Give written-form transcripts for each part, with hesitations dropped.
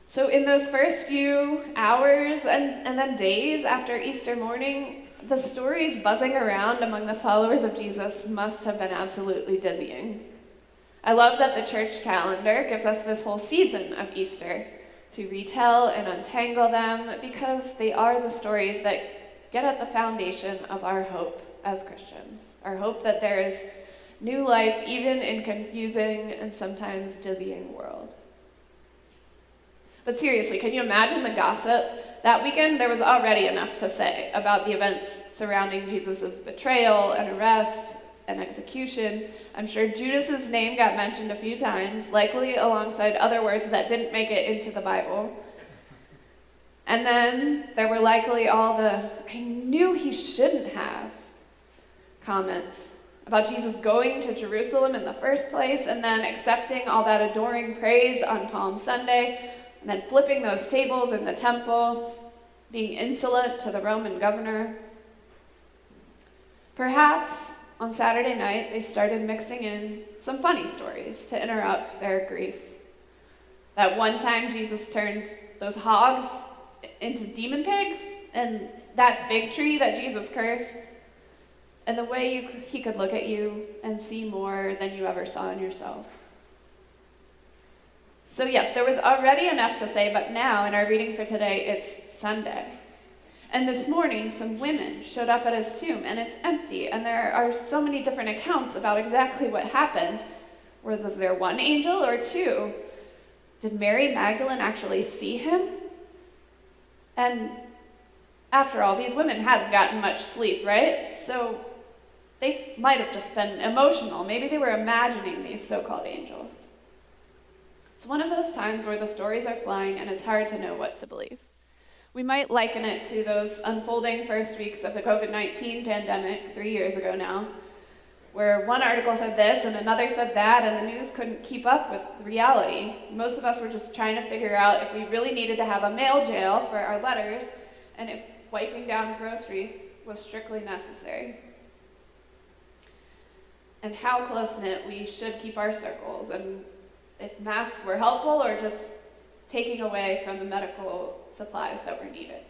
So in those first few hours and then days after Easter morning, the stories buzzing around among the followers of Jesus must have been absolutely dizzying. I love that the church calendar gives us this whole season of Easter to retell and untangle them, because they are the stories that get at the foundation of our hope as Christians. Our hope that there is new life even in confusing and sometimes dizzying world. But seriously, can you imagine the gossip? That weekend, there was already enough to say about the events surrounding Jesus' betrayal and arrest and execution. I'm sure Judas's name got mentioned a few times, likely alongside other words that didn't make it into the Bible. And then there were likely all the, "I knew he shouldn't have" comments about Jesus going to Jerusalem in the first place, and then accepting all that adoring praise on Palm Sunday, and then flipping those tables in the temple, being insolent to the Roman governor. Perhaps on Saturday night, they started mixing in some funny stories to interrupt their grief. That one time Jesus turned those hogs into demon pigs, and that fig tree that Jesus cursed, and the way he could look at you and see more than you ever saw in yourself. So yes, there was already enough to say, but now in our reading for today, it's Sunday. And this morning, some women showed up at his tomb, and it's empty, and there are so many different accounts about exactly what happened. Was there one angel or two? Did Mary Magdalene actually see him? And after all, these women hadn't gotten much sleep, right? So they might have just been emotional. Maybe they were imagining these so-called angels. It's one of those times where the stories are flying and it's hard to know what to believe. We might liken it to those unfolding first weeks of the COVID-19 pandemic 3 years ago now, where one article said this and another said that, and the news couldn't keep up with reality. Most of us were just trying to figure out if we really needed to have a mail jail for our letters, and if wiping down groceries was strictly necessary. And how close-knit we should keep our circles, and if masks were helpful or just taking away from the medical supplies that were needed.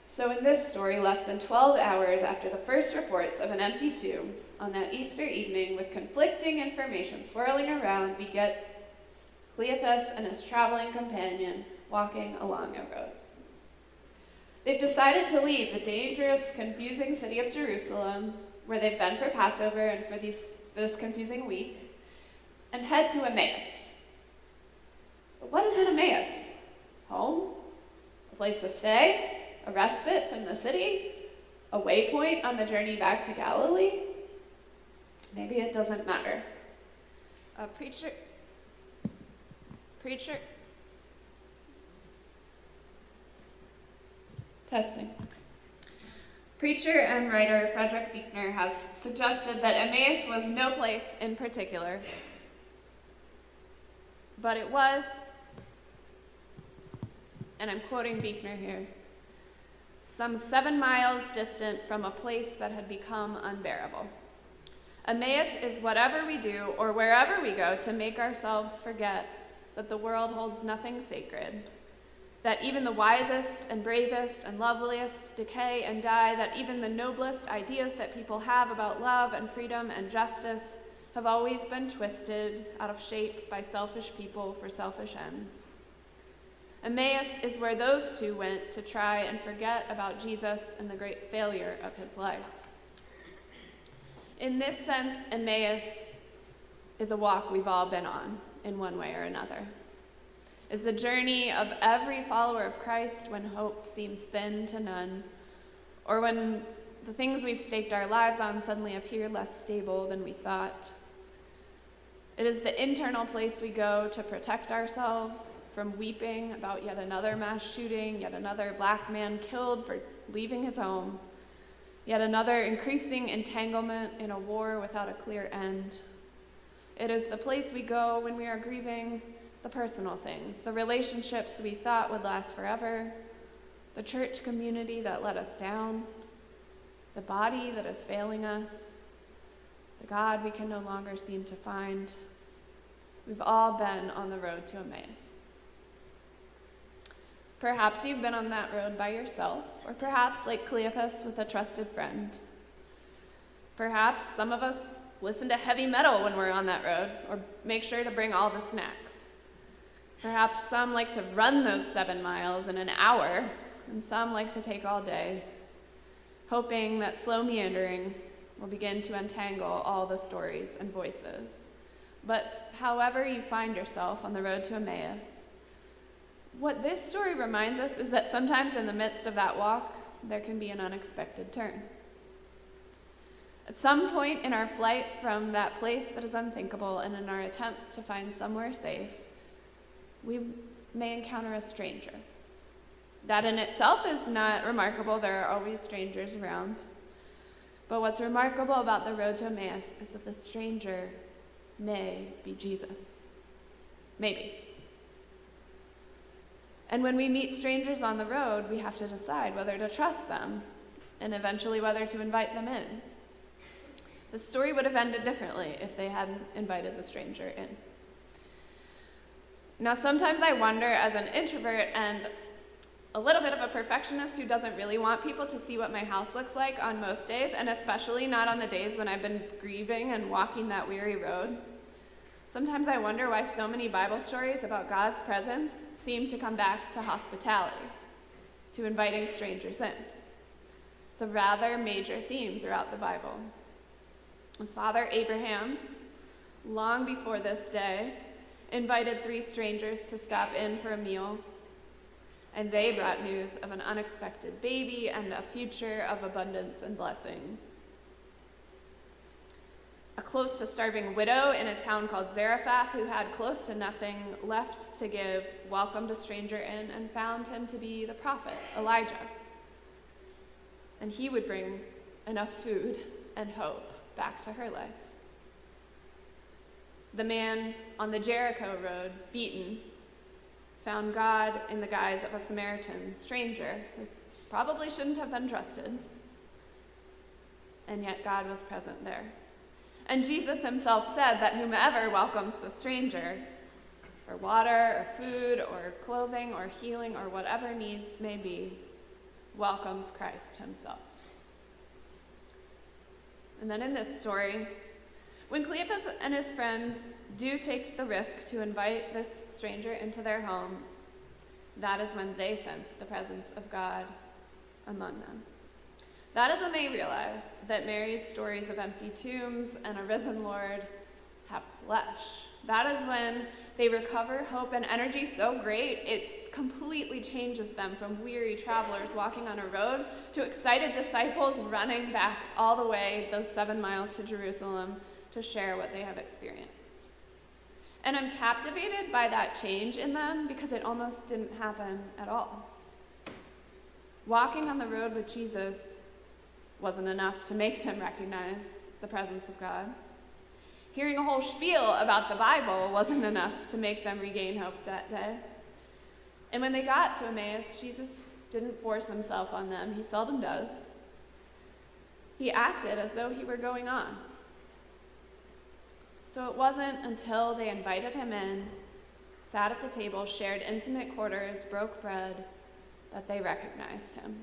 So in this story, less than 12 hours after the first reports of an empty tomb on that Easter evening with conflicting information swirling around, we get Cleopas and his traveling companion walking along a road. They've decided to leave the dangerous, confusing city of Jerusalem, where they've been for Passover and for this confusing week, and head to Emmaus. But what is in Emmaus? Home? A place to stay? A respite from the city? A waypoint on the journey back to Galilee? Maybe it doesn't matter. A preacher, testing. Preacher and writer Frederick Buechner has suggested that Emmaus was no place in particular, but it was, and I'm quoting Buechner here, some 7 miles distant from a place that had become unbearable. Emmaus is whatever we do or wherever we go to make ourselves forget that the world holds nothing sacred, that even the wisest and bravest and loveliest decay and die, that even the noblest ideas that people have about love and freedom and justice have always been twisted out of shape by selfish people for selfish ends. Emmaus is where those two went to try and forget about Jesus and the great failure of his life. In this sense, Emmaus is a walk we've all been on in one way or another. Is the journey of every follower of Christ when hope seems thin to none, or when the things we've staked our lives on suddenly appear less stable than we thought. It is the internal place we go to protect ourselves from weeping about yet another mass shooting, yet another black man killed for leaving his home, yet another increasing entanglement in a war without a clear end. It is the place we go when we are grieving the personal things, the relationships we thought would last forever, the church community that let us down, the body that is failing us, the God we can no longer seem to find. We've all been on the road to Emmaus. Perhaps you've been on that road by yourself, or perhaps like Cleopas with a trusted friend. Perhaps some of us listen to heavy metal when we're on that road, or make sure to bring all the snacks. Perhaps some like to run those 7 miles in an hour, and some like to take all day, hoping that slow meandering will begin to untangle all the stories and voices. But however you find yourself on the road to Emmaus, what this story reminds us is that sometimes in the midst of that walk, there can be an unexpected turn. At some point in our flight from that place that is unthinkable and in our attempts to find somewhere safe, we may encounter a stranger. That in itself is not remarkable. There are always strangers around. But what's remarkable about the road to Emmaus is that the stranger may be Jesus. Maybe. And when we meet strangers on the road, we have to decide whether to trust them and eventually whether to invite them in. The story would have ended differently if they hadn't invited the stranger in. Now, sometimes I wonder, as an introvert and a little bit of a perfectionist who doesn't really want people to see what my house looks like on most days, and especially not on the days when I've been grieving and walking that weary road. Sometimes I wonder why so many Bible stories about God's presence seem to come back to hospitality, to inviting strangers in. It's a rather major theme throughout the Bible. And Father Abraham, long before this day, invited 3 strangers to stop in for a meal, and they brought news of an unexpected baby and a future of abundance and blessing. A close to starving widow in a town called Zarephath, who had close to nothing left to give, welcomed a stranger in and found him to be the prophet Elijah. And he would bring enough food and hope back to her life. The man on the Jericho road, beaten, found God in the guise of a Samaritan stranger who probably shouldn't have been trusted. And yet God was present there. And Jesus himself said that whomever welcomes the stranger for water or food or clothing or healing or whatever needs may be, welcomes Christ himself. And then in this story, when Cleopas and his friend do take the risk to invite this stranger into their home, that is when they sense the presence of God among them. That is when they realize that Mary's stories of empty tombs and a risen Lord have flesh. That is when they recover hope and energy so great it completely changes them from weary travelers walking on a road to excited disciples running back all the way those 7 miles to Jerusalem to share what they have experienced. And I'm captivated by that change in them because it almost didn't happen at all. Walking on the road with Jesus wasn't enough to make them recognize the presence of God. Hearing a whole spiel about the Bible wasn't enough to make them regain hope that day. And when they got to Emmaus, Jesus didn't force himself on them. He seldom does. He acted as though he were going on. So it wasn't until they invited him in, sat at the table, shared intimate quarters, broke bread, that they recognized him.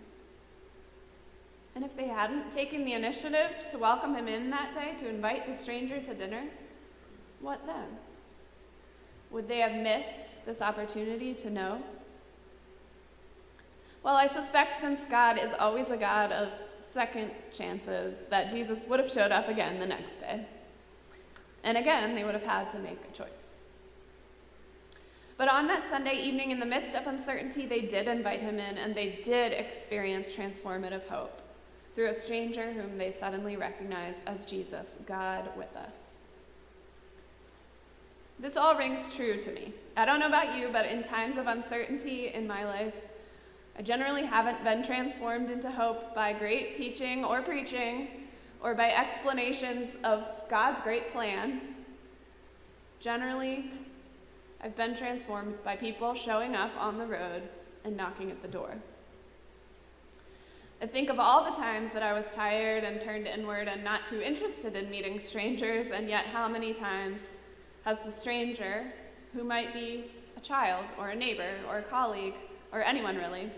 And if they hadn't taken the initiative to welcome him in that day, to invite the stranger to dinner, what then? Would they have missed this opportunity to know? Well, I suspect since God is always a God of second chances, that Jesus would have showed up again the next day. And again, they would have had to make a choice. But on that Sunday evening, in the midst of uncertainty, they did invite him in, and they did experience transformative hope through a stranger whom they suddenly recognized as Jesus, God with us. This all rings true to me. I don't know about you, but in times of uncertainty in my life, I generally haven't been transformed into hope by great teaching or preaching or by explanations of God's great plan. Generally, I've been transformed by people showing up on the road and knocking at the door. I think of all the times that I was tired and turned inward and not too interested in meeting strangers, and yet how many times has the stranger, who might be a child or a neighbor or a colleague or anyone really,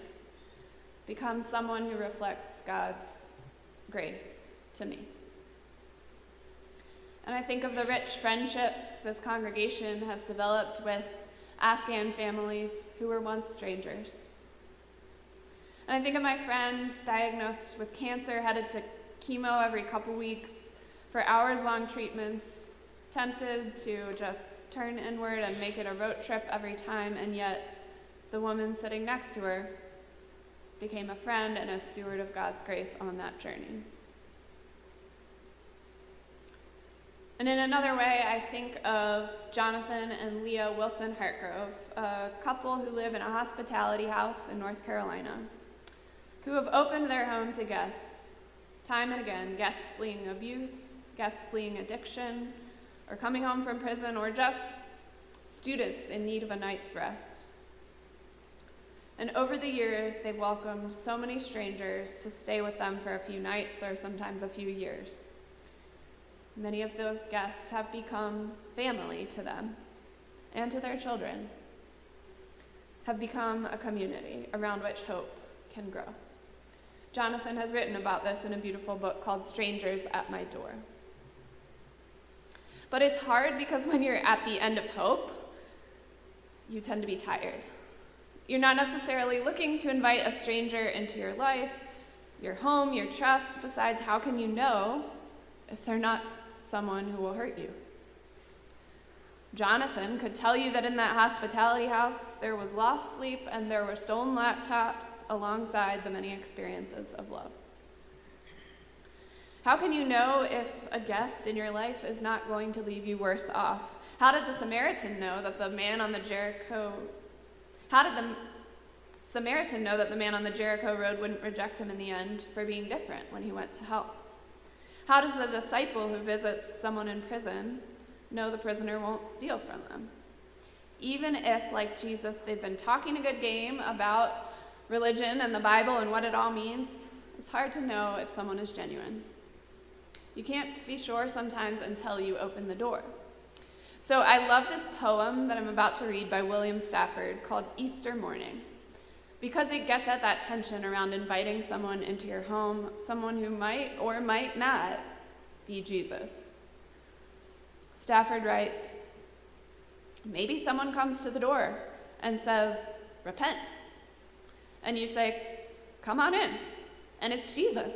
become someone who reflects God's grace to me. And I think of the rich friendships this congregation has developed with Afghan families who were once strangers. And I think of my friend diagnosed with cancer, headed to chemo every couple weeks for hours-long treatments, tempted to just turn inward and make it a road trip every time, and yet the woman sitting next to her became a friend and a steward of God's grace on that journey. And in another way, I think of Jonathan and Leah Wilson Hartgrove, a couple who live in a hospitality house in North Carolina, who have opened their home to guests time and again, guests fleeing abuse, guests fleeing addiction, or coming home from prison, or just students in need of a night's rest. And over the years, they've welcomed so many strangers to stay with them for a few nights or sometimes a few years. Many of those guests have become family to them and to their children, have become a community around which hope can grow. Jonathan has written about this in a beautiful book called Strangers at My Door. But it's hard because when you're at the end of hope, you tend to be tired. You're not necessarily looking to invite a stranger into your life, your home, your trust. Besides, how can you know if they're not someone who will hurt you? Jonathan could tell you that in that hospitality house, there was lost sleep and there were stolen laptops alongside the many experiences of love. How can you know if a guest in your life is not going to leave you worse off? How did the Samaritan know that the man on the Jericho road wouldn't reject him in the end for being different when he went to help? How does the disciple who visits someone in prison know the prisoner won't steal from them? Even if, like Jesus, they've been talking a good game about religion and the Bible and what it all means, it's hard to know if someone is genuine. You can't be sure sometimes until you open the door. So I love this poem that I'm about to read by William Stafford called Easter Morning, because it gets at that tension around inviting someone into your home, someone who might or might not be Jesus. Stafford writes, maybe someone comes to the door and says, repent. And you say, come on in. And it's Jesus.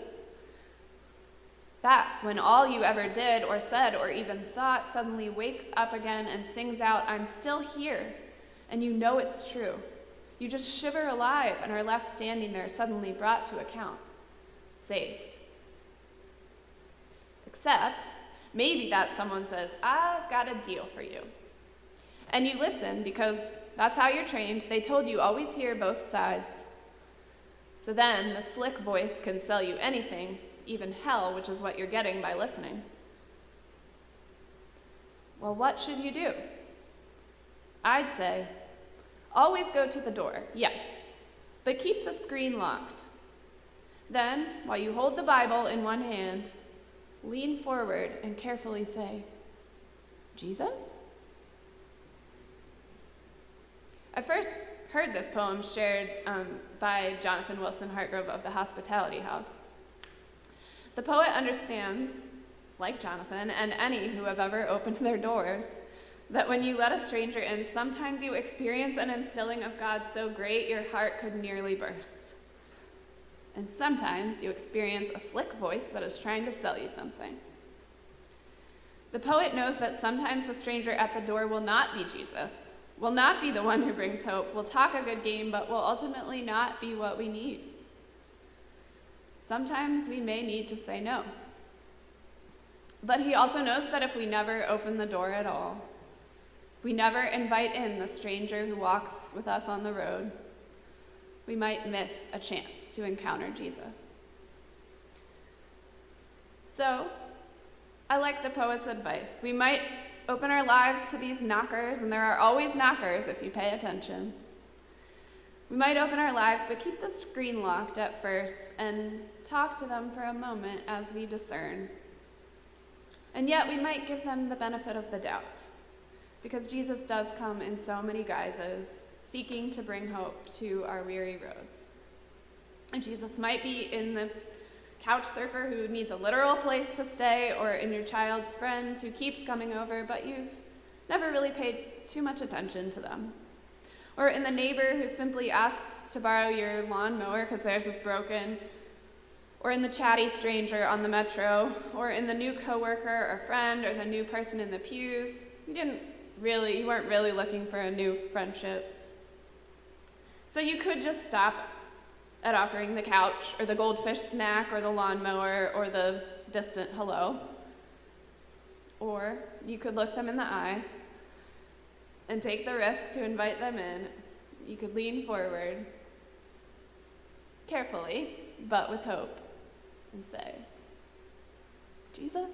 That's when all you ever did or said or even thought suddenly wakes up again and sings out, I'm still here. And you know it's true. You just shiver alive and are left standing there, suddenly brought to account, saved. Except, maybe that someone says, I've got a deal for you. And you listen because that's how you're trained. They told you always hear both sides. So then the slick voice can sell you anything, even hell, which is what you're getting by listening. Well, what should you do? I'd say, always go to the door, yes, but keep the screen locked. Then, while you hold the Bible in one hand, lean forward and carefully say, Jesus? I first heard this poem shared by Jonathan Wilson Hartgrove of the Hospitality House. The poet understands, like Jonathan and any who have ever opened their doors, that when you let a stranger in, sometimes you experience an instilling of God so great your heart could nearly burst. And sometimes you experience a slick voice that is trying to sell you something. The poet knows that sometimes the stranger at the door will not be Jesus, will not be the one who brings hope, will talk a good game, but will ultimately not be what we need. Sometimes we may need to say no. But he also knows that if we never open the door at all, we never invite in the stranger who walks with us on the road, we might miss a chance to encounter Jesus. So, I like the poet's advice. We might open our lives to these knockers, and there are always knockers if you pay attention. We might open our lives, but keep the screen locked at first and talk to them for a moment as we discern. And yet we might give them the benefit of the doubt. because Jesus does come in so many guises, seeking to bring hope to our weary roads. And Jesus might be in the couch surfer who needs a literal place to stay, or in your child's friend who keeps coming over, but you've never really paid too much attention to them. Or in the neighbor who simply asks to borrow your lawnmower because theirs is broken, or in the chatty stranger on the metro, or in the new coworker or friend, or the new person in the pews. You weren't really looking for a new friendship. So you could just stop at offering the couch, or the goldfish snack, or the lawnmower, or the distant hello. Or you could look them in the eye and take the risk to invite them in. You could lean forward, carefully, but with hope, and say, Jesus,